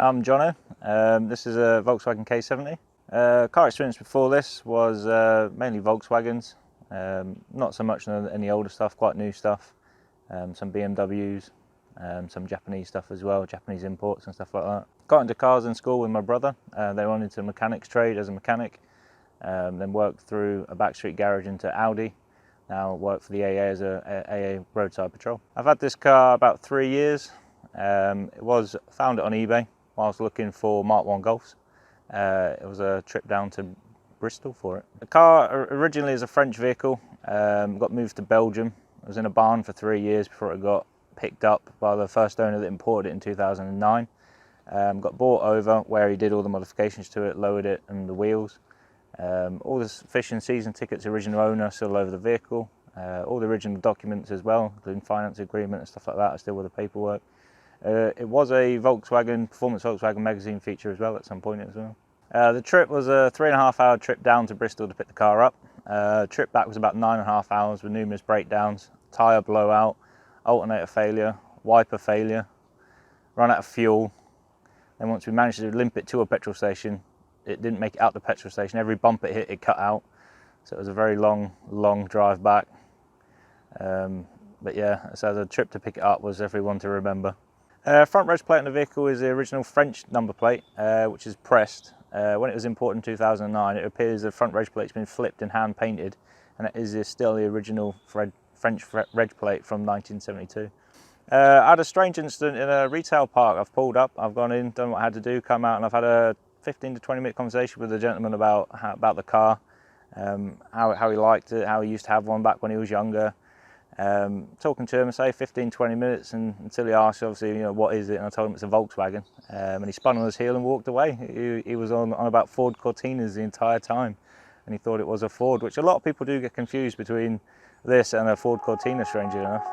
I'm Jono. This is a Volkswagen K70. Car experience before this was mainly Volkswagens, not so much any older stuff, quite new stuff, some BMWs, some Japanese stuff as well, Japanese imports and stuff like that. Got into cars in school with my brother. They went into mechanics trade as a mechanic, then worked through a backstreet garage into Audi. Now work for the AA as a AA roadside patrol. I've had this car about 3 years. Found it on eBay whilst looking for Mark 1 Golfs. It was a trip down to Bristol for it. The car originally is a French vehicle, got moved to Belgium. It was in a barn for 3 years before it got picked up by the first owner that imported it in 2009. Got brought over where he did all the modifications to it, lowered it and the wheels. All the fishing season tickets, original owner still over the vehicle. All the original documents as well, including finance agreement and stuff like that, are still with the paperwork. It was a Performance Volkswagen magazine feature as well at some point as well. The trip was a 3.5 hour trip down to Bristol to pick the car up. Trip back was about 9.5 hours with numerous breakdowns, tyre blowout, alternator failure, wiper failure, run out of fuel. Then once we managed to limp it to a petrol station, it didn't make it out the petrol station. Every bump it hit, it cut out. So it was a very long drive back. But yeah, so the trip to pick it up was everyone to remember. Front reg plate on the vehicle is the original French number plate, which is pressed. When it was imported in 2009, it appears the front reg plate's been flipped and hand painted, and it is still the original French reg plate from 1972. I had a strange incident in a retail park. I've pulled up, I've gone in, done what I had to do, come out, and I've had a 15 to 20 minute conversation with the gentleman about the car, how he liked it, how he used to have one back when he was younger. Talking to him, say 15-20 minutes, and until he asked, obviously, you know, what is it, and I told him it's a Volkswagen, and he spun on his heel and walked away. He was on about Ford Cortinas the entire time, and he thought it was a Ford, which a lot of people do get confused between this and a Ford Cortina, strangely enough.